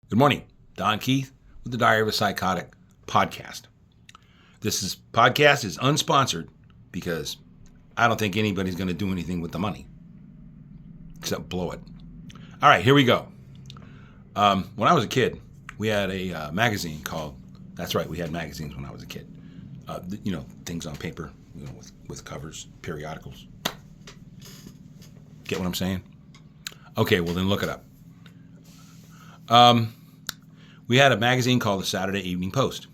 Good morning. Don Keith with the Diary of a Psychotic podcast. This podcast is unsponsored because I don't think anybody's going to do anything with the money except blow it. All right, here we go. When I was a kid, we had a magazine called, that's right, we had magazines when I was a kid. Things on paper, with covers, periodicals. Get what I'm saying? Okay, well then look it up. We had a magazine called the Saturday Evening Post,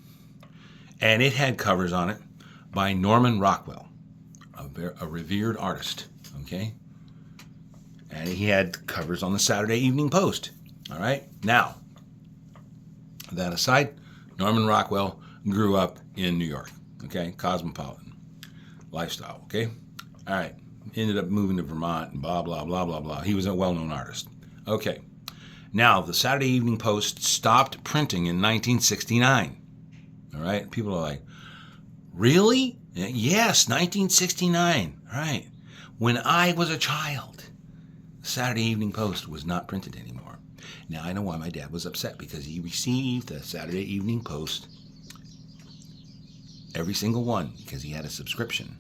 and it had covers on it by Norman Rockwell, a revered artist, okay? And he had covers on the Saturday Evening Post, all right? Now, that aside, Norman Rockwell grew up in New York, okay? Cosmopolitan lifestyle, okay? All right, ended up moving to Vermont and blah, blah, blah, blah, blah. He was a well-known artist. Okay. Now, the Saturday Evening Post stopped printing in 1969. All right? People are like, really? Yes, 1969. All right. When I was a child, the Saturday Evening Post was not printed anymore. Now, I know why my dad was upset, because he received the Saturday Evening Post, every single one, because he had a subscription.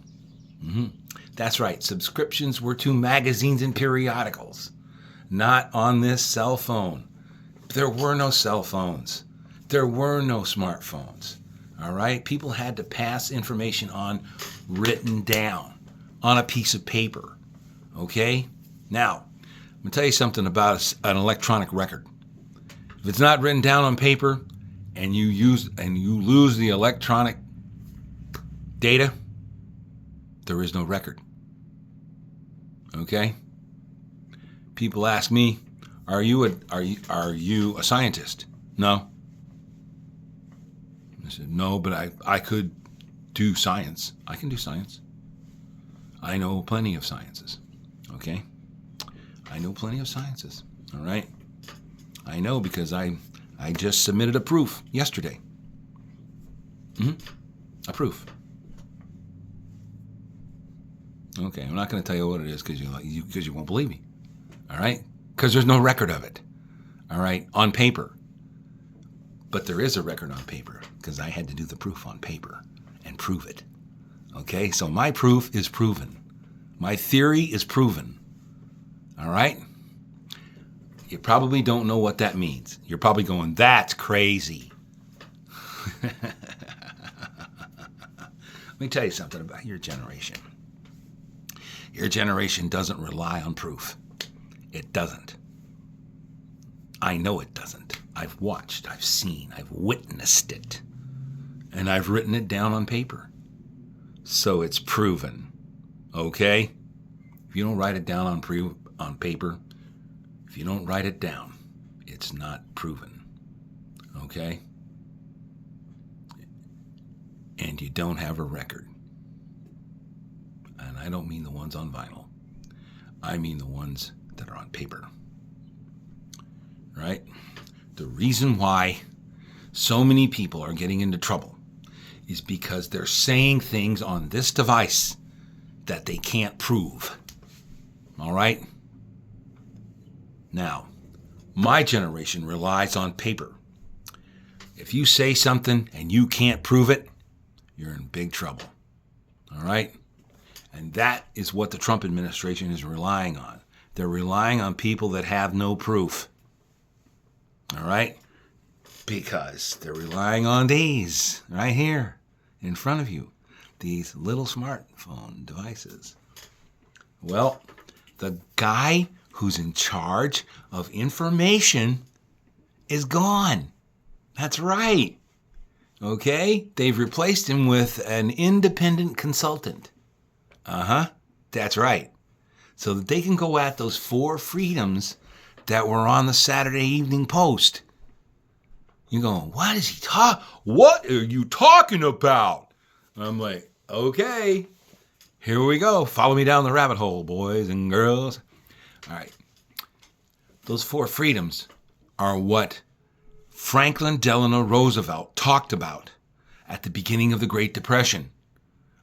That's right. Subscriptions were to magazines and periodicals. Not on this cell phone. There were no cell phones. There were no smartphones. All right? People had to pass information on written down on a piece of paper. Okay? Now, I'm going to tell you something about an electronic record. If it's not written down on paper and you lose the electronic data, there is no record. Okay? People ask me, are you a scientist? No. I said, no, but I could do science. I can do science. I know plenty of sciences. Okay? I know plenty of sciences. All right? I know because I just submitted a proof yesterday. A proof. Okay, I'm not going to tell you what it is because you won't believe me. All right? Because there's no record of it. All right? On paper. But there is a record on paper because I had to do the proof on paper and prove it. Okay? So my proof is proven. My theory is proven. All right? You probably don't know what that means. You're probably going, that's crazy. Let me tell you something about your generation. Your generation doesn't rely on proof. It doesn't. I know it doesn't. I've watched, I've seen, I've witnessed it. And I've written it down on paper. So it's proven. Okay? If you don't write it down on paper, if you don't write it down, it's not proven. Okay? And you don't have a record. And I don't mean the ones on vinyl. I mean the ones that are on paper. Right? The reason why so many people are getting into trouble is because they're saying things on this device that they can't prove. All right? Now, my generation relies on paper. If you say something and you can't prove it, you're in big trouble. All right? And that is what the Trump administration is relying on. They're relying on people that have no proof. All right? Because they're relying on these right here in front of you, these little smartphone devices. Well, the guy who's in charge of information is gone. That's right. Okay? They've replaced him with an independent consultant. That's right. So that they can go at those 4 freedoms that were on the Saturday Evening Post. You're going, what are you talking about? I'm like, okay, here we go. Follow me down the rabbit hole, boys and girls. All right. Those 4 freedoms are what Franklin Delano Roosevelt talked about at the beginning of the Great Depression.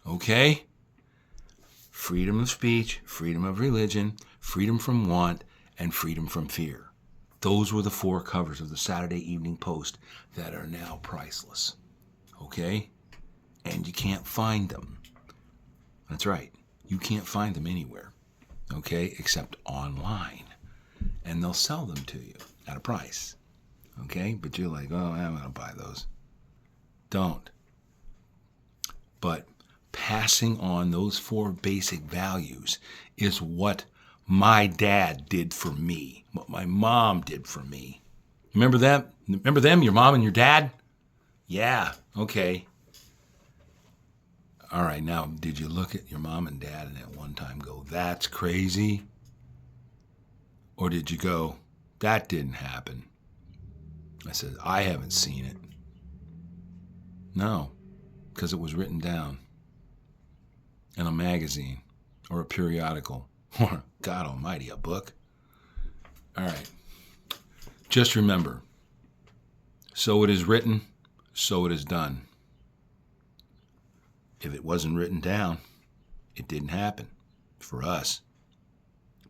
Okay? Freedom of speech, freedom of religion, freedom from want, and freedom from fear. Those were the 4 covers of the Saturday Evening Post that are now priceless. Okay? And you can't find them. That's right. You can't find them anywhere. Okay? Except online. And they'll sell them to you at a price. Okay? But you're like, oh, I'm going to buy those. Don't. But passing on those 4 basic values is what my dad did for me, what my mom did for me. Remember that? Remember them, your mom and your dad? Yeah, okay. All right, now, did you look at your mom and dad and at one time go, that's crazy? Or did you go, that didn't happen? I said, I haven't seen it. No, because it was written down in a magazine or a periodical or, God almighty, a book. All right. Just remember, so it is written, so it is done. If it wasn't written down, it didn't happen for us.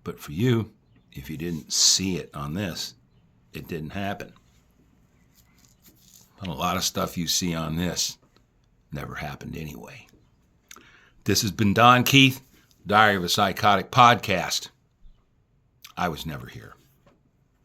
But for you, if you didn't see it on this, it didn't happen. And a lot of stuff you see on this never happened anyway. This has been Don Keith, Diary of a Psychotic podcast. I was never here.